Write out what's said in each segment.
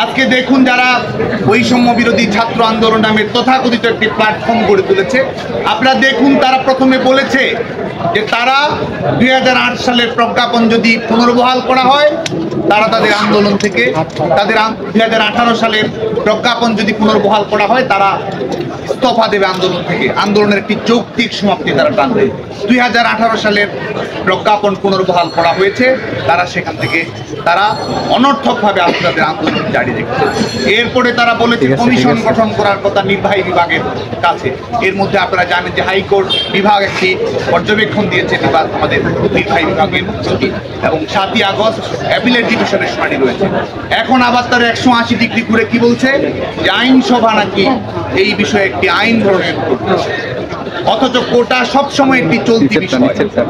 আজকে দেখুন যারা বৈষম্য বিরোধী ছাত্র আন্দোলন নামের তথাকথিত একটি প্ল্যাটফর্ম গড়ে তুলেছে, আপনারা দেখুন তারা প্রথমে বলেছে যে তারা 2008 সালের প্রজ্ঞাপন যদি পুনর্বহাল করা হয় তারা তাদের আন্দোলন থেকে তাদের 2018 সালের প্রজ্ঞাপন যদি পুনর্বহাল করা হয় তারা ইস্তফা দেবে আন্দোলন থেকে। আন্দোলনের একটি যৌক্তিক সমাপ্তি তারা টানবে। 2018 সালের প্রজ্ঞাপন পুনর্বহাল করা হয়েছে, তারা সেখান থেকে তারা অনর্থকভাবে তাদের আন্দোলন জারি রেখেছে। এরপরে তারা বলেছে কমিশন গঠন করার কথা নির্বাহী বিভাগের কাছে। এর মধ্যে আপনারা জানেন যে হাইকোর্ট বিভাগ একটি পর্যবেক্ষণ দিয়েছে আমাদের নির্বাহী বিভাগের প্রতি, এবং 7ই আগস্ট অ্যাপিলেট ডিভিশনের শুনানি রয়েছে। এখন আবার তারা 180 ডিগ্রি ঘুরে কি বলছে যে আইনসভা নাকি এই বিষয়ে একটি আইন প্রণয়ন করবে, অথচ কোটা সবসময় একটি চলতি বিষয়।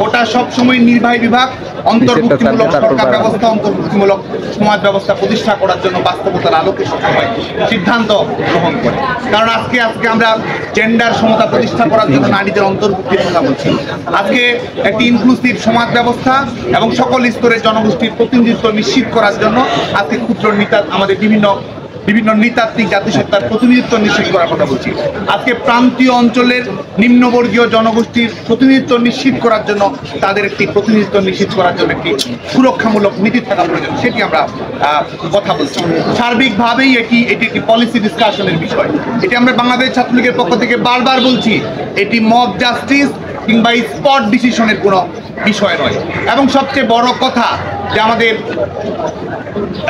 কোটা সবসময় নির্বাহী বিভাগ অন্তর্ভুক্তিমূলক সরকার ব্যবস্থা, অন্তর্ভুক্তিমূলক সমাজ ব্যবস্থা প্রতিষ্ঠা করার জন্য বাস্তবতার আলোকে সবসময় সিদ্ধান্ত গ্রহণ করে। কারণ আজকে আমরা জেন্ডার সমতা প্রতিষ্ঠা করার জন্য নারীদের অন্তর্ভুক্তির কথা বলছি। আজকে একটি ইনক্লুসিভ সমাজ ব্যবস্থা এবং সকল স্তরের জনগোষ্ঠীর প্রতিনিধিত্ব নিশ্চিত করার জন্য আজকে ক্ষুদ্র নেতা আমাদের বিভিন্ন নৃতাত্ত্বিক জাতিসত্তার প্রতিনিধিত্ব নিশ্চিত করার কথা বলছি। আজকে প্রান্তীয় অঞ্চলের নিম্নবর্গীয় জনগোষ্ঠীর প্রতিনিধিত্ব নিশ্চিত করার জন্য তাদের একটি প্রতিনিধিত্ব নিশ্চিত করার জন্য একটি সুরক্ষামূলক নীতি থাকা প্রয়োজন, সেটি আমরা কথা বলছি। সার্বিকভাবেই এটি একটি পলিসি ডিসকাশনের বিষয়। এটি আমরা বাংলাদেশ ছাত্রলীগের পক্ষ থেকে বারবার বলছি, এটি মব জাস্টিস কিংবা স্পট ডিসিশনের কোনো বিষয় নয়। এবং সবচেয়ে বড় কথা যে আমাদের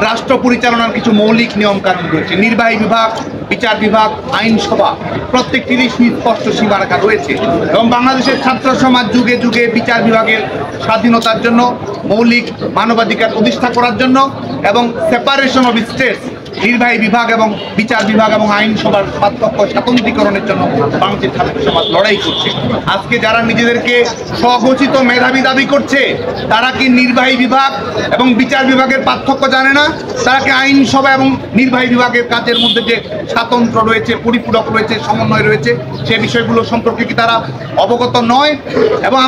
রাষ্ট্র পরিচালনার কিছু মৌলিক নিয়ম কানুন রয়েছে। নির্বাহী বিভাগ, বিচার বিভাগ, আইনসভা প্রত্যেকটিরই সুস্পষ্ট সীমারেখা রয়েছে, এবং বাংলাদেশের ছাত্র সমাজ যুগে যুগে বিচার বিভাগের স্বাধীনতার জন্য, মৌলিক মানবাধিকার প্রতিষ্ঠা করার জন্য এবং সেপারেশন অফ স্টেটস, নির্বাহী বিভাগ এবং বিচার বিভাগ এবং আইনসভার পার্থক্য স্বাতন্ত্রীকরণের জন্য বাংলাদেশের ছাত্র সমাজ লড়াই করছে। আজকে যারা নিজেদেরকে স্বঘোষিত মেধাবী দাবি করছে তারা কি নির্বাহী বিভাগ এবং বিচার বিভাগের পার্থক্য জানে না? তারা কি আইনসভা এবং নির্বাহী বিভাগের কাজের মধ্যে যে স্বাতন্ত্র্য রয়েছে, পরিপূরক রয়েছে, সমন্বয় রয়েছে, সে বিষয়গুলো সম্পর্কে কি তারা অবগত নয়? এবং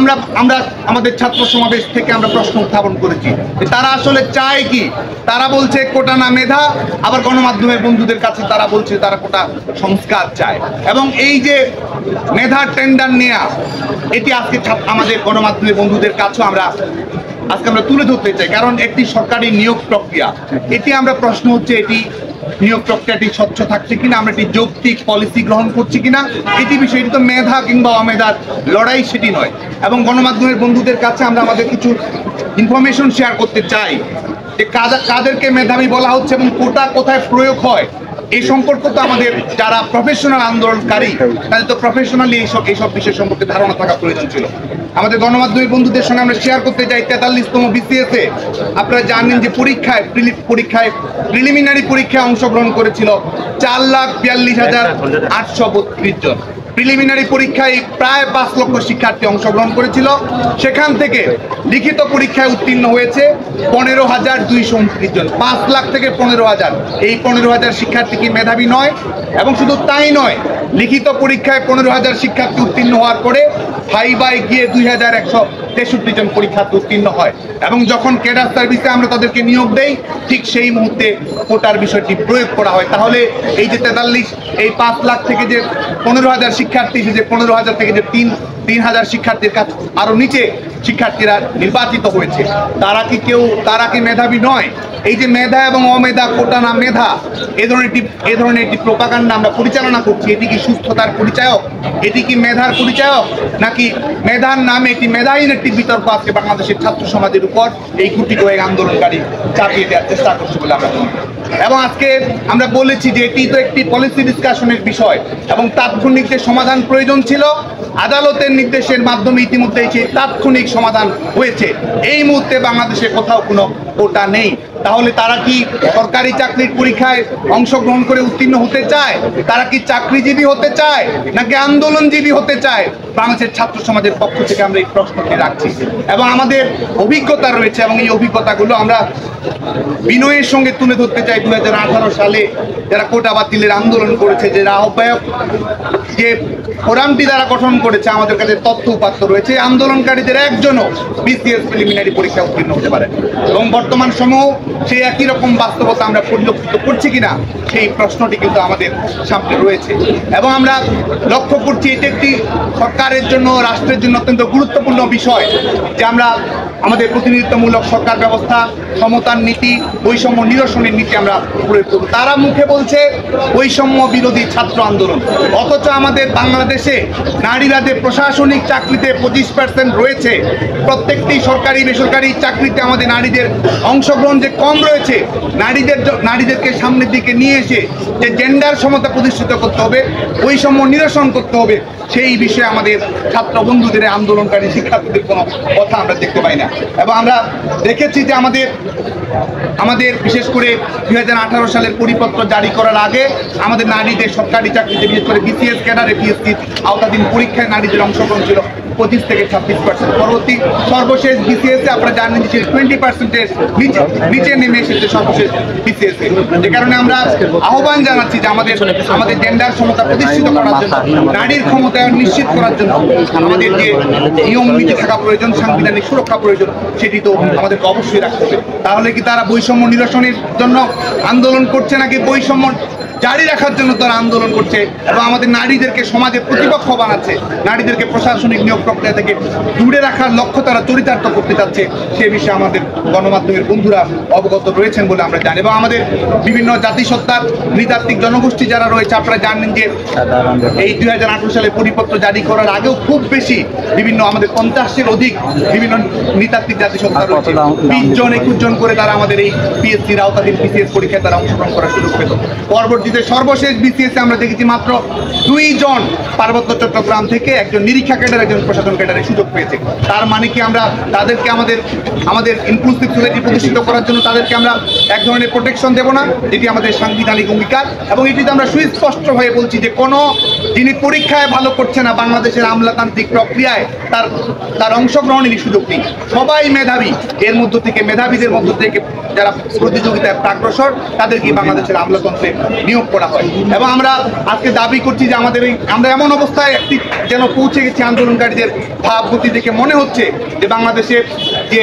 আমরা আমাদের ছাত্র সমাবেশ থেকে আমরা প্রশ্ন উত্থাপন করেছি যে তারা আসলে চায় কি। তারা বলছে কোটা না মেধা, আবার গণমাধ্যমের বন্ধুদের কাছে তারা বলছে তারা কোটা সংস্কার চায়। এবং এই যে মেধার টেন্ডার নেয়া, এটি আজকে আমাদের গণমাধ্যমের বন্ধুদের কাছেও আজকে আমরা তুলে ধরতে চাই। কারণ একটি সরকারি নিয়োগ প্রক্রিয়া, এটি আমরা প্রশ্ন হচ্ছে এটি নিয়োগ প্রক্রিয়াটি স্বচ্ছ থাকছে কিনা, আমরা একটি যৌক্তিক পলিসি গ্রহণ করছি কিনা, এটি বিষয়টি তো মেধা কিংবা অমেধার লড়াই সেটি নয়। এবং গণমাধ্যমের বন্ধুদের কাছে আমরা আমাদের কিছু ইনফরমেশন শেয়ার করতে চাই যে কাদেরকে মেধাবী বলা হচ্ছে এবং কোটা কোথায় প্রয়োগ হয়, এই সম্পর্ক তো আমাদের যারা প্রফেশনাল আন্দোলনকারী তাদের তো প্রফেশনালি এইসব বিষয় সম্পর্কে ধারণা থাকা প্রয়োজন ছিল। আমাদের গণমাধ্যমের বন্ধুদের সঙ্গে আমরা শেয়ার করতে চাই 43তম বিসিএসে আপনারা জানেন যে প্রিলিমিনারি পরীক্ষায় অংশগ্রহণ করেছিল 4,42,832 জন। প্রিলিমিনারি পরীক্ষায় প্রায় 5 লক্ষ শিক্ষার্থী অংশগ্রহণ করেছিল। সেখান থেকে লিখিত পরীক্ষায় উত্তীর্ণ হয়েছে 15,229 জন। 5 লাখ থেকে 15,000, এই 15,000 শিক্ষার্থী কি মেধাবী নয়? এবং শুধু তাই নয়, লিখিত পরীক্ষায় 15,000 শিক্ষার্থী উত্তীর্ণ হওয়ার পরে ভাইবায় গিয়ে 2,163 জন পরীক্ষার্থী উত্তীর্ণ হয়। এবং যখন ক্যাডার সার্ভিসে আমরা তাদেরকে নিয়োগ দেই, ঠিক সেই মুহূর্তে কোটার বিষয়টি প্রয়োগ করা হয়। তাহলে এই যে 43, এই 5 লাখ থেকে যে 15,000 শিক্ষার্থী, যে 15,000 থেকে যে 3,000 শিক্ষার্থীর কাছে আরো নিচে শিক্ষার্থীরা নির্বাচিত হয়েছে, তারা কি মেধাবী নয়? এই যে মেধা এবং অমেধা, কোটা না মেধা, এ ধরনের একটি প্রোপাগান্ডা আমরা পরিচালনা করছি, এটি কি সুস্থতার পরিচায়ক? এটি কি মেধার পরিচায়ক? নাকি মেধার নামে একটি মেধাহীন একটি বিতর্ক আজকে বাংলাদেশের ছাত্র সমাজের উপর এই গুটি কয়েক আন্দোলনকারী চাপিয়ে দেওয়ার চেষ্টা করছে বলে আমরা মনে করি। এবং আজকে আমরা বলেছি যে এটি তো একটি পলিসি ডিসকাশনের বিষয় এবং তাৎক্ষণিক যে সমাধান প্রয়োজন ছিল, আদালতের নির্দেশের মাধ্যমে ইতিমধ্যে সেই তাৎক্ষণিক সমাধান হয়েছে। এই মুহূর্তে বাংলাদেশে কোথাও কোনো কোটা নেই। তাহলে তারা কি সরকারি চাকরির পরীক্ষায় অংশগ্রহণ করে উত্তীর্ণ হতে চায়? তারা কি চাকরিজীবী হতে চায় নাকি আন্দোলনজীবী হতে চায়? বাংলাদেশের ছাত্র সমাজের পক্ষ থেকে আমরা এই প্রশ্নটি রাখছি এবং আমাদের অভিজ্ঞতা রয়েছে এবং এই অভিজ্ঞতাগুলো আমরা বিনয়ের সঙ্গে তুলে ধরতে চাই। 2018 সালে যারা কোটা বাতিলের আন্দোলন করেছে, যে আহ্বায়ক যে ফোরামটি দ্বারা গঠন করেছে, আমাদের কাছে তথ্য উপাত্ত রয়েছে। আন্দোলনকারীদের একজনও বিসিএস প্রিলিমিনারি পরীক্ষা উত্তীর্ণ হতে পারে এবং বর্তমান সময়েও সেই একই রকম বাস্তবতা আমরা পরিলক্ষিত করছি কিনা সেই প্রশ্নটি কিন্তু আমাদের সামনে রয়েছে এবং আমরা লক্ষ্য করছি এটি একটি সরকারের জন্য, রাষ্ট্রের জন্য অত্যন্ত গুরুত্বপূর্ণ বিষয় যে আমরা আমাদের প্রতিনিধিত্বমূলক সরকার ব্যবস্থা, সমতার নীতি, বৈষম্য নিরসনের নীতি আমরা প্রয়োগ করব। তারা মুখে বলছে বৈষম্য বিরোধী ছাত্র আন্দোলন, অথচ আমাদের বাংলাদেশে নারীরা যে প্রশাসনিক চাকরিতে 25% রয়েছে, প্রত্যেকটি সরকারি বেসরকারি চাকরিতে আমাদের নারীদের অংশগ্রহণ যে কম রয়েছে, নারীদেরকে সামনের দিকে নিয়ে এসে যে জেন্ডার সমতা প্রতিষ্ঠিত করতে হবে, বৈষম্য নিরসন করতে হবে, সেই বিষয়ে আমাদের ছাত্র বন্ধুদের, আন্দোলনকারী শিক্ষার্থীদের কোনো কথা আমরা দেখতে পাই না। এবং আমরা দেখেছি যে আমাদের বিশেষ করে 2018 সালের পরিপত্র জারি করার আগে আমাদের নারীদের সরকারি চাকরিতে, বিশেষ করে বিসিএস ক্যাডারে পিএসসির আওতাধীন পরীক্ষায় নারীদের অংশগ্রহণ ছিল 25 থেকে 26%। পরবর্তী সর্বশেষ বিসিএসে আপনারা জানেন যে 20%-এর নিচে নেমে এসেছে সর্বশেষ বিসিএসে। যে কারণে আমরা আহ্বান জানাচ্ছি যে আমাদের জেন্ডার সমতা প্রতিষ্ঠিত করার জন্য, নারীর ক্ষমতায়ন নিশ্চিত করার জন্য আমাদের যে নিয়ম নীতি থাকা প্রয়োজন, সাংবিধানিক সুরক্ষা প্রয়োজন, সেটি তো আমাদেরকে অবশ্যই রাখতে হবে। তাহলে কি তারা বৈষম্য নিরসনের জন্য আন্দোলন করছে নাকি বৈষম্য জারি রাখার জন্য তারা আন্দোলন করছে এবং আমাদের নারীদেরকে সমাজের প্রতিপক্ষ বানাচ্ছে, নারীদেরকে প্রশাসনিক নিয়োগ প্রক্রিয়া থেকে দূরে রাখার লক্ষ্য তারা চরিতার্থ করতে চাচ্ছে, সে বিষয়ে আমাদের গণমাধ্যমের বন্ধুরা অবগত রয়েছেন বলে আমরা জানি। এবং আমাদের বিভিন্ন জাতিসত্তার নৃতাত্ত্বিক জনগোষ্ঠী যারা রয়েছে, আপনারা জানেন যে এই 2018 সালে পরিপত্র জারি করার আগেও খুব বেশি বিভিন্ন আমাদের 50-এর অধিক বিভিন্ন নৃতাত্ত্বিক জাতিসত্তা রয়েছে। 20 জন 21 জন করে তারা আমাদের এই পিএসসির আওতাধীন বিসিএস পরীক্ষায় তারা অংশগ্রহণ করার সুযোগ পেত। পরবর্তীতে সর্বশেষ বিসিএসে আমরা দেখেছি মাত্র 2 জন পার্বত্য চট্টগ্রাম থেকে, একজন নিরীক্ষা ক্যাডার, একজন প্রশাসন ক্যাডারে সুযোগ পেয়েছে। তার মানে কি আমরা তাদেরকে আমাদের ইনক্লুসিভ সোসাইটি প্রতিষ্ঠিত করার জন্য তাদেরকে আমরা এক ধরনের প্রোটেকশন দেব না, যেটি আমাদের সাংবিধানিক অঙ্গীকার। এবং এটিতে আমরা সুস্পষ্ট হয়ে বলছি যে যিনি পরীক্ষায় ভালো করছে না, বাংলাদেশের আমলাতান্ত্রিক প্রক্রিয়ায় তার অংশগ্রহণেরই সুযোগ নেই। সবাই মেধাবী, এর মধ্য থেকে মেধাবীদের মধ্য থেকে যারা প্রতিযোগিতায় প্রাগ্রসর, তাদেরকে বাংলাদেশের আমলাতন্ত্রে নিয়োগ করা হয়। এবং আমরা আজকে দাবি করছি যে আমরা এমন অবস্থায় একটি যেন পৌঁছে গেছি, আন্দোলনকারীদের ভাবগতি দেখে মনে হচ্ছে যে বাংলাদেশের যে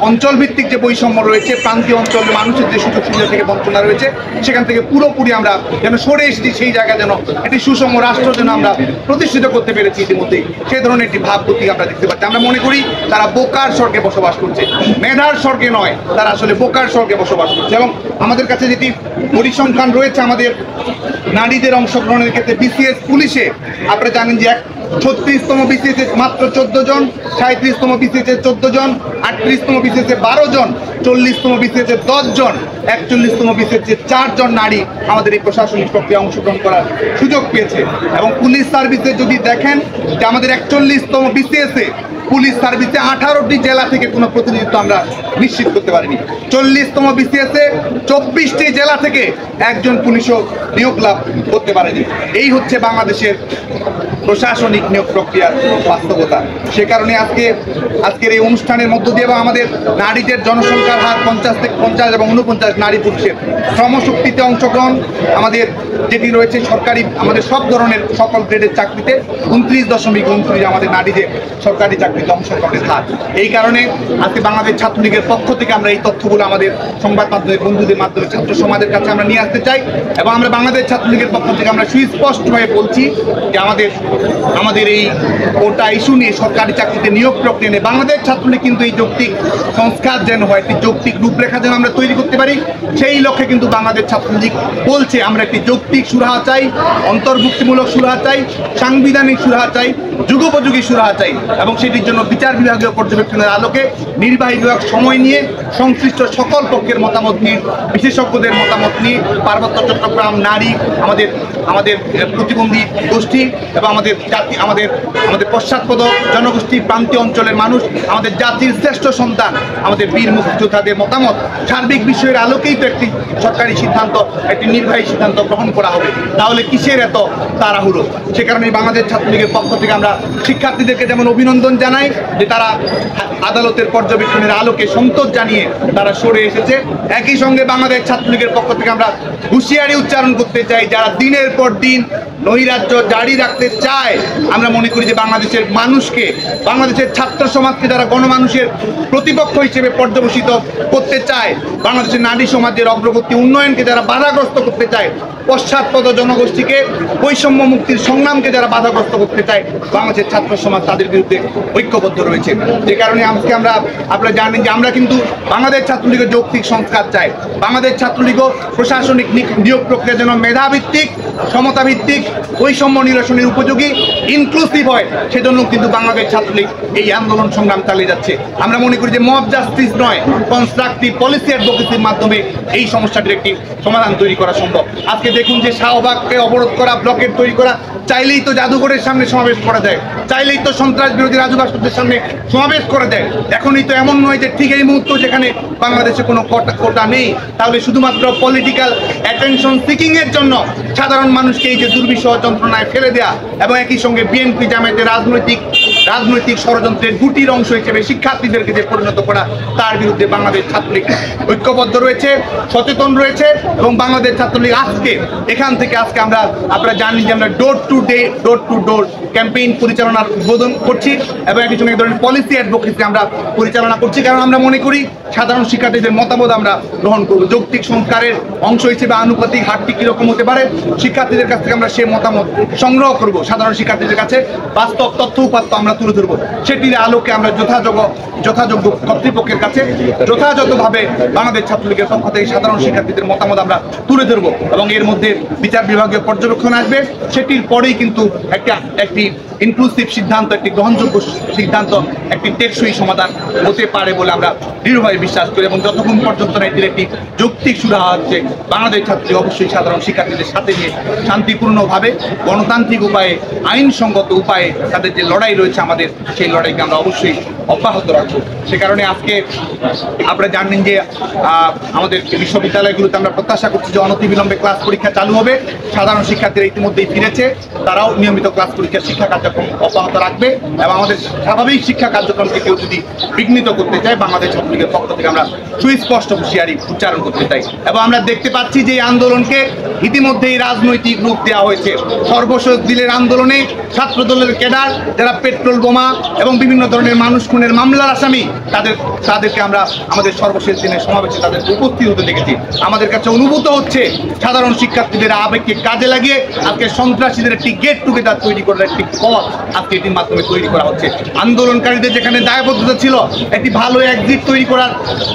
অঞ্চলভিত্তিক যে বৈষম্য রয়েছে, প্রান্তীয় অঞ্চলের মানুষের যে সুযোগ সুবিধা থেকে বঞ্চনা রয়েছে, সেখান থেকে পুরোপুরি আমরা যেন সরে এসেছি, সেই জায়গা যেন একটি সুষম রাষ্ট্র যেন আমরা প্রতিষ্ঠিত করতে পেরেছি ইতিমধ্যেই, সেই ধরনের একটি ভাবগতি আমরা দেখতে পাচ্ছি। আমরা মনে করি তারা বোকার স্বর্গে বসবাস করছে, মেধার স্বর্গে নয়, তারা আসলে বোকার স্বর্গে বসবাস করছে। এবং আমাদের কাছে যেটি পরিসংখ্যান রয়েছে আমাদের নারীদের অংশগ্রহণের ক্ষেত্রে, বিসিএস পুলিশে আপনারা জানেন যে 36তম বিসিএসে মাত্র 14 জন, 37তম বিসিএসে 14 জন, 38তম বিসিএসে 12 জন, 40তম বিসিএসে 10 জন, 41তম বিসিএসে 4 জন নারী আমাদের এই প্রশাসনিক প্রক্রিয়ায় অংশগ্রহণ করার সুযোগ পেয়েছে। এবং পুলিশ সার্ভিসে যদি দেখেন যে আমাদের 41তম বিসিএসে পুলিশ সার্ভিসে 18টি জেলা থেকে কোনো প্রতিনিধিত্ব আমরা নিশ্চিত করতে পারিনি। 40তম বিসিএসে 24টি জেলা থেকে একজন পুলিশও নিয়োগ লাভ করতে পারেনি। এই হচ্ছে বাংলাদেশের প্রশাসনিক নিয়োগ প্রক্রিয়ার বাস্তবতা। সে কারণে আজকের এই অনুষ্ঠানের মধ্য দিয়ে এবং আমাদের নারীদের জনসংখ্যার হার 50 থেকে 50 এবং 49 নারী পুরুষের শ্রমশক্তিতে অংশগ্রহণ আমাদের যেটি রয়েছে সরকারি, আমাদের সব ধরনের সকল গ্রেডের চাকরিতে 29.29 আমাদের নারীদের সরকারি চাকরিতে অংশগ্রহণের হার। এই কারণে আজকে বাংলাদেশ ছাত্রলীগের পক্ষ থেকে আমরা এই তথ্যগুলো আমাদের সংবাদ মাধ্যমের বন্ধুদের মাধ্যমে ছাত্র সমাজের কাছে আমরা নিয়ে আসতে চাই। এবং আমরা বাংলাদেশ ছাত্রলীগের পক্ষ থেকে আমরা সুস্পষ্টভাবে বলছি যে আমাদের এই কোটা ইস্যু নিয়ে, সরকারি চাকরিতে নিয়োগ প্রক্রিয়া নিয়ে বাংলাদেশ ছাত্রলীগ কিন্তু এই যৌক্তিক সংস্কার যেন হয়, একটি যৌক্তিক রূপরেখা যেন আমরা তৈরি করতে পারি, সেই লক্ষ্যে কিন্তু বাংলাদেশ ছাত্রলীগ বলছে আমরা একটি যৌক্তিক সুরাহা চাই, অন্তর্ভুক্তিমূলক সুরাহা চাই, সাংবিধানিক সুরাহা চাই, যুগোপযোগী সুরাহা চাই। এবং সেটির জন্য বিচার বিভাগীয় পর্যবেক্ষণের আলোকে নির্বাহী বিভাগ সময় নিয়ে সংশ্লিষ্ট সকল পক্ষের মতামত নিয়ে, বিশেষজ্ঞদের মতামত নিয়ে পার্বত্য চট্টগ্রাম নারী, আমাদের প্রতিবন্ধী গোষ্ঠী এবং আমাদের জাতি, আমাদের পশ্চাৎপদ জনগোষ্ঠী, প্রান্তীয় অঞ্চলের মানুষ, আমাদের জাতির শ্রেষ্ঠ সন্তান, আমাদের বীর মুক্তিযোদ্ধাদের মতামত, সার্বিক বিষয়ের আলোকেই তো একটি সরকারি সিদ্ধান্ত, একটি নির্বাহী সিদ্ধান্ত গ্রহণ করা হবে। তাহলে কিসের এত তাড়াহুড়ো? সে কারণে বাংলাদেশ ছাত্রলীগের পক্ষ থেকে আমরা শিক্ষার্থীদেরকে যেমন অভিনন্দন জানাই যে তারা আদালতের পর্যবেক্ষণের আলোকে সন্তোষ জানিয়ে তারা সরে এসেছে, একই সঙ্গে বাংলাদেশ ছাত্রলীগের পক্ষ থেকে আমরা হুঁশিয়ারি উচ্চারণ করতে চাই যারা দিনের পর দিন নৈরাজ্য জারি রাখতে চায়। আমরা মনে করি যে বাংলাদেশের মানুষকে, বাংলাদেশের ছাত্র সমাজকে যারা গণমানুষের প্রতিপক্ষ হিসেবে পর্যবেসিত করতে চায়, বাংলাদেশের নারী সমাজের অগ্রগতি উন্নয়নকে যারা বাধাগ্রস্ত করতে চায়, পশ্চাৎপদ জনগোষ্ঠীকে বৈষম্য মুক্তির সংগ্রামকে যারা বাধাগ্রস্ত করতে চায়, বাংলাদেশের ছাত্র সমাজ তাদের বিরুদ্ধে ঐক্যবদ্ধ রয়েছে। যে কারণে আজকে আপনারা জানেন যে আমরা কিন্তু বাংলাদেশ ছাত্রলীগের যৌক্তিক সংস্কার চাই। বাংলাদেশ ছাত্রলীগও প্রশাসনিক নিয়োগ প্রক্রিয়া যেন মেধাভিত্তিক, সমতাভিত্তিক, বৈষম্য নিরসনের উপযোগী, ইনক্লুসিভ হয়, সেজন্য কিন্তু বাংলাদেশ ছাত্রলীগ এই আন্দোলন সংগ্রাম চালিয়ে যাচ্ছে। আমরা মনে করি যে মব জাস্টিস নয়, কনস্ট্রাকটিভ পলিসি অ্যাডভোকেসির মাধ্যমে এই সমস্যাটির একটি সমাধান তৈরি করা সম্ভব। আজকে দেখুন যে শাহবাগকে অবরোধ করা, ব্লকেট তৈরি করা, চাইলেই তো জাদুঘরের সামনে সমাবেশ করা যায়, চাইলেই তো সন্ত্রাস বিরোধী রাজু ভাস্কর্যের সামনে সমাবেশ করা যায়। এখনই তো এমন নয় যে ঠিক এই মুহূর্তে যেখানে বাংলাদেশে কোনো কোটা নেই, তাহলে শুধুমাত্র পলিটিক্যাল অ্যাটেনশন সিকিং এর জন্য সাধারণ মানুষকে এই যে দুর্বিষহ যন্ত্রণায় ফেলে দেয়া এবং একই সঙ্গে বিএনপি জামায়াতের রাজনৈতিক ষড়যন্ত্রের গুটির অংশ হিসেবে শিক্ষার্থীদেরকে যে পরিণত করা, তার বিরুদ্ধে বাংলাদেশ ছাত্রলীগ ঐক্যবদ্ধ রয়েছে, সচেতন রয়েছে। এবং বাংলাদেশ ছাত্রলীগ আজকে এখান থেকে আপনারা জানেন যে আমরা ডোর টু ডোর ক্যাম্পেইন পরিচালনার উদ্বোধন করছি এবং একই সঙ্গে এক ধরনের পলিসি অ্যাডভোকেসি আমরা পরিচালনা করছি। কারণ আমরা মনে করি সাধারণ শিক্ষার্থীদের মতামত আমরা গ্রহণ করব। যৌক্তিক সংস্কারের অংশ হিসেবে আনুপাতিক হারটি কীরকম হতে পারে, শিক্ষার্থীদের কাছ থেকে আমরা সে মতামত সংগ্রহ করব, সাধারণ শিক্ষার্থীদের কাছে বাস্তব তথ্য উপাত্ত আমরা তুলে ধরবো। সেটির আলোকে আমরা যথাযোগ্য কর্তৃপক্ষের কাছে যথাযথভাবে বাংলাদেশ ছাত্রলীগের পক্ষ থেকে সাধারণ শিক্ষার্থীদের মতামত আমরা তুলে ধরবো এবং এর মধ্যে বিচার বিভাগীয় পর্যবেক্ষণ আসবে। সেটির পরেই কিন্তু একটি ইনক্লুসিভ সিদ্ধান্ত, একটি গ্রহণযোগ্য সিদ্ধান্ত, একটি টেকসই সমাধান হতে পারে বলে আমরা দৃঢ়ভাবে বিশ্বাস করি। এবং যতক্ষণ পর্যন্ত না এটির একটি যৌক্তিক সুরাহা হচ্ছে, বাংলাদেশ ছাত্রলীগ অবশ্যই সাধারণ শিক্ষার্থীদের সাথে নিয়ে শান্তিপূর্ণভাবে গণতান্ত্রিক উপায়ে, আইনসঙ্গত উপায়ে তাদের যে লড়াই রয়েছে আমাদের, সেই লড়াইকে আমরা অবশ্যই অব্যাহত রাখবো। সে কারণে আজকে আপনারা জানেন যে আমাদের বিশ্ববিদ্যালয়গুলোতে আমরা প্রত্যাশা করছি যে অনতিবিলম্বে ক্লাস পরীক্ষা চালু হবে। সাধারণ শিক্ষার্থীরা ইতিমধ্যেই ফিরেছে, তারাও নিয়মিত ক্লাস পরীক্ষা শিক্ষা কার্যক্রম অব্যাহত রাখবে এবং আমাদের স্বাভাবিক শিক্ষা কার্যক্রমকে কেউ যদি বিঘ্নিত করতে চায়, বাংলাদেশ ছাত্রলীগের পক্ষ থেকে আমরা সুস্পষ্ট হুঁশিয়ারি উচ্চারণ করতে চাই। এবং আমরা দেখতে পাচ্ছি যে এই আন্দোলনকে ইতিমধ্যেই রাজনৈতিক রূপ দেওয়া হয়েছে। সর্বশেষ দিনের আন্দোলনে ছাত্রদলের ক্যাডার যারা পেট্রোল বোমা এবং বিভিন্ন ধরনের মানুষ খুনের মামলার আসামি, তাদেরকে আমরা আমাদের সর্বশেষ দিনের সমাবেশে তাদের উপস্থিত হতে দেখেছি। আমাদের কাছে অনুভূত হচ্ছে সাধারণ শিক্ষার্থীদের আবেগকে কাজে লাগিয়ে আজকে সন্ত্রাসীদের একটি গেট টুগেদার তৈরি করার একটি পথ আজকে এটির মাধ্যমে তৈরি করা হচ্ছে। আন্দোলনকারীদের যেখানে দায়বদ্ধতা ছিল, একটি ভালো এক্সিট তৈরি করার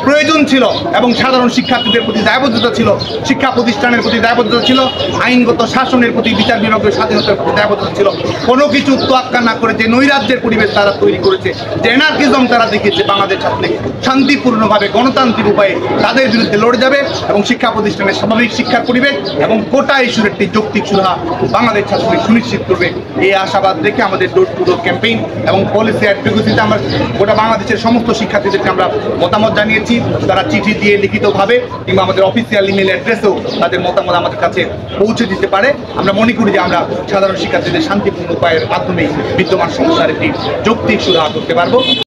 প্রয়োজন ছিল এবং সাধারণ শিক্ষার্থীদের প্রতি দায়বদ্ধতা ছিল, শিক্ষা প্রতিষ্ঠানের প্রতি দায়বদ্ধতা ছিল, আইনগত শাসনের প্রতি, বিচার বিভাগীয় স্বাধীনতার প্রতি দায়বদ্ধতা ছিল। কোনো কিছু তোয়াক্কা না করে যে নৈরাজ্যের পরিবেশ তারা তৈরি করেছে, যে এনার্কিজম তারা দেখিয়েছে, বাংলাদেশ ছাত্রলীগ শান্তিপূর্ণভাবে গণতান্ত্রিক উপায়ে তাদের বিরুদ্ধে লড়ে যাবে এবং শিক্ষা প্রতিষ্ঠানের স্বাভাবিক শিক্ষার পরিবেশ এবং কোটা ইস্যুর একটি যৌক্তিক সুরাহা বাংলাদেশ ছাত্রলীগ সুনিশ্চিত করবে। এই আশাবাদ রেখে আমাদের ডোর টু ডোর ক্যাম্পেইন এবং পলিসি অ্যাডভোকেসিতে আমরা গোটা বাংলাদেশের সমস্ত শিক্ষার্থীদেরকে আমরা মতামত জানিয়েছি। তারা চিঠি দিয়ে, লিখিতভাবে কিংবা আমাদের অফিসিয়াল ইমেল অ্যাড্রেসেও তাদের মতামত আমাদের কাছে পৌঁছে দিতে পারে। আমরা মনে করি যে আমরা সাধারণ শিক্ষার্থীদের শান্তিপূর্ণ উপায়ের মাধ্যমে বিদ্যমান সমস্যার একটি যৌক্তিক সুরাহা করতে পারবো।